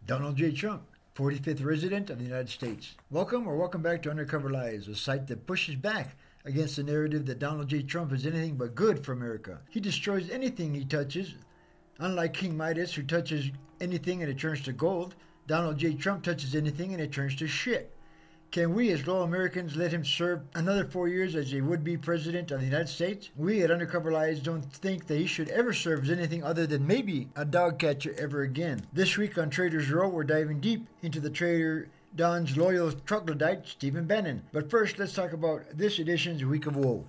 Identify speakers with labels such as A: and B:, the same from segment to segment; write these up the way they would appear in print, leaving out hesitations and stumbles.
A: Donald J. Trump, 45th resident of the United States. Welcome back to Undercover Lies, a site that pushes back against the narrative that Donald J. Trump is anything but good for America. He destroys anything he touches. Unlike King Midas, who touches anything and it turns to gold, Donald J. Trump touches anything and it turns to shit. Can we as loyal Americans let him serve another 4 years as a would-be president of the United States? We at Undercover Lies don't think that he should ever serve as anything other than maybe a dog catcher ever again. This week on Traitors Row, we're diving deep into the traitor Don's loyal troglodyte, Stephen Bannon. But first, let's talk about this edition's Week of Woe.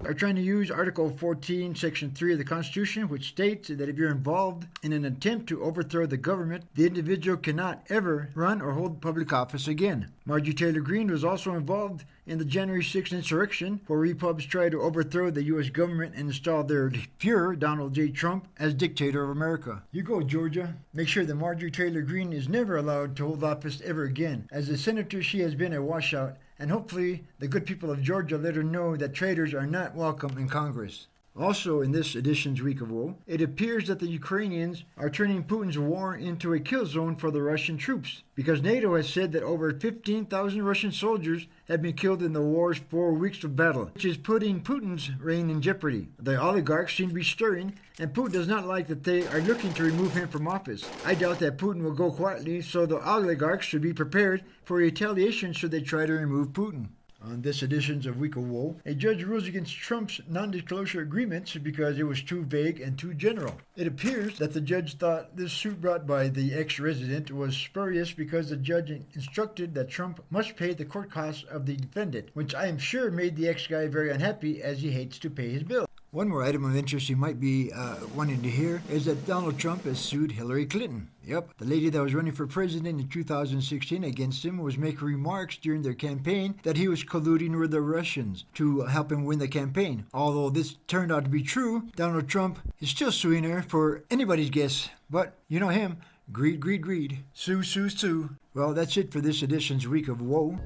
A: Are trying to use Article 14, Section 3 of the Constitution, which states that if you're involved in an attempt to overthrow the government, the individual cannot ever run or hold public office again. Marjorie Taylor Greene was also involved in the January 6th insurrection, where Repubs tried to overthrow the U.S. government and install their Fuhrer, Donald J. Trump, as dictator of America. You go, Georgia. Make sure that Marjorie Taylor Greene is never allowed to hold office ever again. As a senator, she has been a washout, and hopefully the good people of Georgia let her know that traitors are not welcome in Congress. Also in this edition's Week of Woe, it appears that the Ukrainians are turning Putin's war into a kill zone for the Russian troops, because NATO has said that over 15,000 Russian soldiers have been killed in the war's 4 weeks of battle, which is putting Putin's reign in jeopardy. The oligarchs seem to be stirring, and Putin does not like that they are looking to remove him from office. I doubt that Putin will go quietly, so the oligarchs should be prepared for retaliation should they try to remove Putin. On this edition of Week of Woe, a judge rules against Trump's non-disclosure agreements because it was too vague and too general. It appears that the judge thought this suit brought by the ex-resident was spurious because the judge instructed that Trump must pay the court costs of the defendant, which I am sure made the ex-guy very unhappy as he hates to pay his bill. One more item of interest you might be wanting to hear is that Donald Trump has sued Hillary Clinton. Yep, the lady that was running for president in 2016 against him was making remarks during their campaign that he was colluding with the Russians to help him win the campaign. Although this turned out to be true, Donald Trump is still suing her for anybody's guess. But you know him, greed, greed, greed. Sue, sue, sue. Well, that's it for this edition's Week of Woe.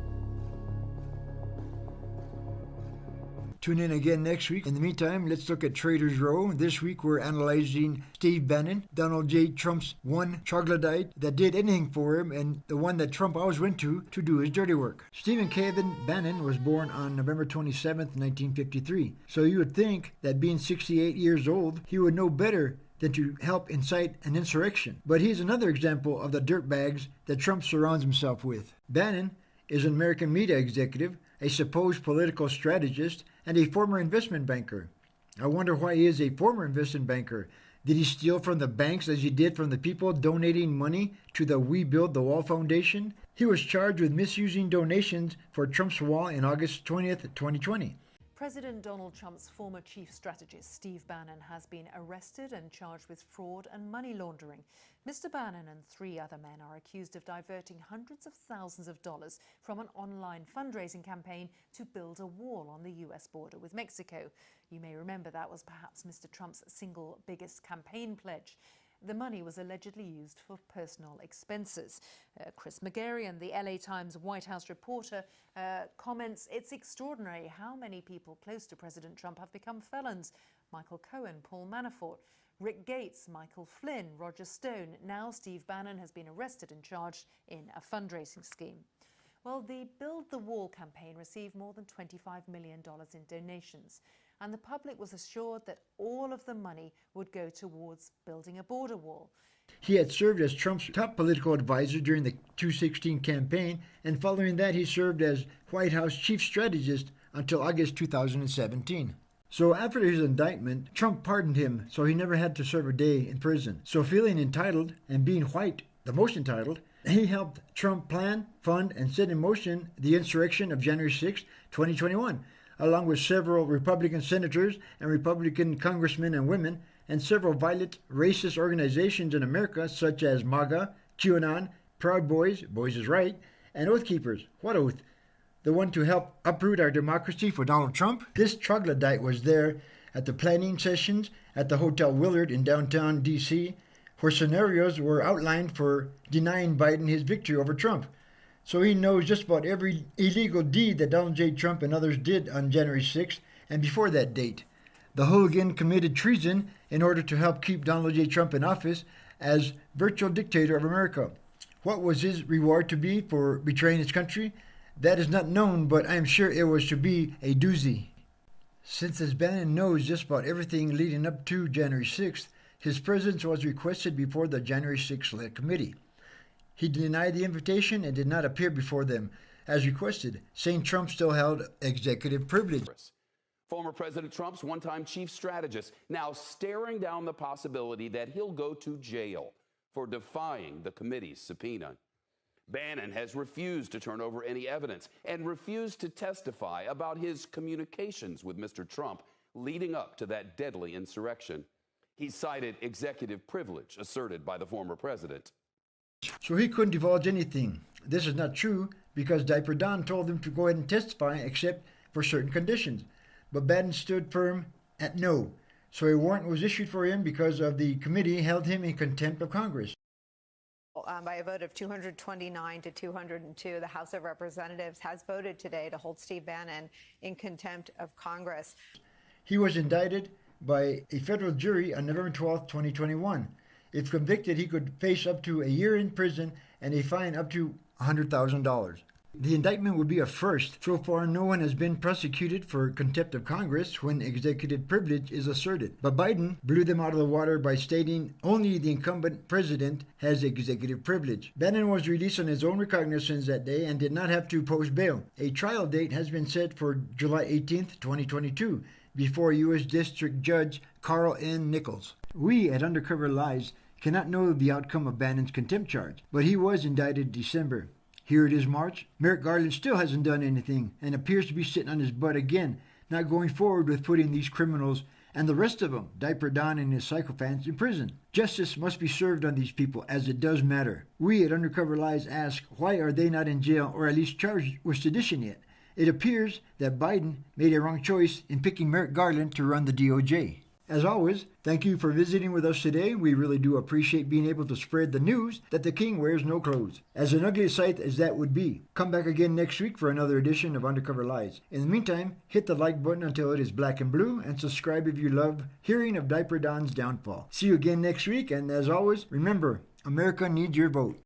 A: Tune in again next week. In the meantime, let's look at Traitors Row. This week we're analyzing Steve Bannon, Donald J. Trump's one troglodyte that did anything for him and the one that Trump always went to do his dirty work. Stephen Kevin Bannon was born on November 27th, 1953. So you would think that being 68 years old, he would know better than to help incite an insurrection. But he's another example of the dirtbags that Trump surrounds himself with. Bannon is an American media executive, a supposed political strategist, and a former investment banker. I wonder why he is a former investment banker. Did he steal from the banks as he did from the people donating money to the We Build the Wall Foundation? He was charged with misusing donations for Trump's wall in August 20th, 2020.
B: President Donald Trump's former chief strategist, Steve Bannon, has been arrested and charged with fraud and money laundering. Mr. Bannon and 3 other men are accused of diverting hundreds of thousands of dollars from an online fundraising campaign to build a wall on the US border with Mexico. You may remember that was perhaps Mr. Trump's single biggest campaign pledge. The money was allegedly used for personal expenses. Chris McGarrian, the LA Times White House reporter, comments, "It's extraordinary how many people close to President Trump have become felons. Michael Cohen, Paul Manafort, Rick Gates, Michael Flynn, Roger Stone. Now Steve Bannon has been arrested and charged in a fundraising scheme." Well, the Build the Wall campaign received more than $25 million in donations, and the public was assured that all of the money would go towards building a border wall.
A: He had served as Trump's top political advisor during the 2016 campaign, and following that he served as White House chief strategist until August 2017. So after his indictment, Trump pardoned him, so he never had to serve a day in prison. So feeling entitled, and being white, the most entitled, he helped Trump plan, fund, and set in motion the insurrection of January 6, 2021, along with several Republican senators and Republican congressmen and women, and several violent racist organizations in America such as MAGA, QAnon, Proud Boys, Boys is Right, and Oath Keepers. What oath? The one to help uproot our democracy for Donald Trump? This troglodyte was there at the planning sessions at the Hotel Willard in downtown D.C., where scenarios were outlined for denying Biden his victory over Trump. So he knows just about every illegal deed that Donald J. Trump and others did on January 6th and before that date. The hooligan committed treason in order to help keep Donald J. Trump in office as virtual dictator of America. What was his reward to be for betraying his country? That is not known, but I am sure it was to be a doozy. Since as Bannon knows just about everything leading up to January 6th, his presence was requested before the January 6th Select Committee. He denied the invitation and did not appear before them as requested, saying Trump still held executive privilege.
C: Former President Trump's one-time chief strategist now staring down the possibility that he'll go to jail for defying the committee's subpoena. Bannon has refused to turn over any evidence and refused to testify about his communications with Mr. Trump leading up to that deadly insurrection. He cited executive privilege asserted by the former president.
A: So he couldn't divulge anything. This is not true because Diaper Don told him to go ahead and testify except for certain conditions. But Bannon stood firm at no. So a warrant was issued for him because of the committee held him in contempt of Congress.
D: By a vote of 229 to 202, the House of Representatives has voted today to hold Steve Bannon in contempt of Congress.
A: He was indicted by a federal jury on November 12, 2021. If convicted, he could face up to a year in prison and a fine up to $100,000. The indictment would be a first. So far, no one has been prosecuted for contempt of Congress when executive privilege is asserted. But Biden blew them out of the water by stating only the incumbent president has executive privilege. Bannon was released on his own recognizance that day and did not have to post bail. A trial date has been set for July 18, 2022, before U.S. District Judge Carl N. Nichols. We at Undercover Lies cannot know the outcome of Bannon's contempt charge, but he was indicted in December. Here it is March. Merrick Garland still hasn't done anything and appears to be sitting on his butt again, not going forward with putting these criminals and the rest of them, Diaper Don and his sycophants, in prison. Justice must be served on these people, as it does matter. We at Undercover Lies ask, why are they not in jail or at least charged with sedition yet? It appears that Biden made a wrong choice in picking Merrick Garland to run the DOJ. As always, thank you for visiting with us today. We really do appreciate being able to spread the news that the king wears no clothes. As an ugly sight as that would be, come back again next week for another edition of Undercover Lies. In the meantime, hit the like button until it is black and blue, and subscribe if you love hearing of Diaper Don's downfall. See you again next week, and as always, remember, America needs your vote.